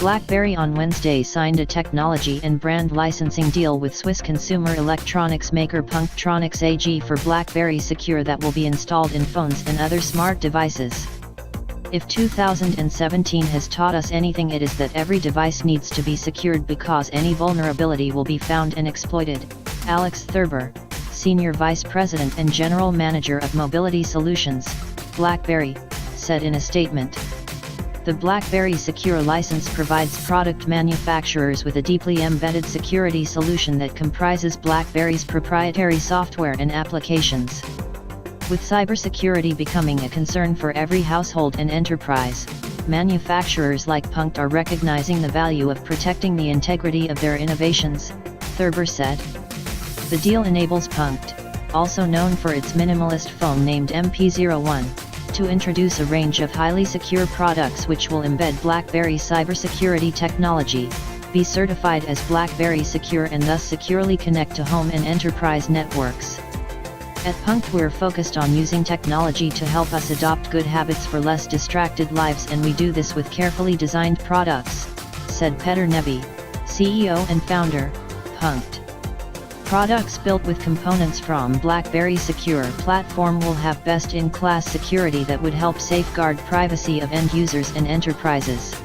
BlackBerry on Wednesday signed a technology and brand licensing deal with Swiss consumer electronics maker Punkt Tronics AG for BlackBerry Secure that will be installed in phones and other smart devices. If 2017 has taught us anything, it is that every device needs to be secured because any vulnerability will be found and exploited, Alex Thurber, Senior Vice President and General Manager of Mobility Solutions, BlackBerry, said in a statement. The BlackBerry Secure license provides product manufacturers with a deeply embedded security solution that comprises BlackBerry's proprietary software and applications. With cybersecurity becoming a concern for every household and enterprise, manufacturers like Punkt are recognizing the value of protecting the integrity of their innovations, Thurber said. The deal enables Punkt, also known for its minimalist phone named MP01, to introduce a range of highly secure products which will embed BlackBerry cybersecurity technology, be certified as BlackBerry Secure and thus securely connect to home and enterprise networks. At Punkt we're focused on using technology to help us adopt good habits for less distracted lives, and we do this with carefully designed products, said Peter Nebbe, CEO and founder, Punkt. Products built with components from BlackBerry Secure platform will have best-in-class security that would help safeguard privacy of end users and enterprises.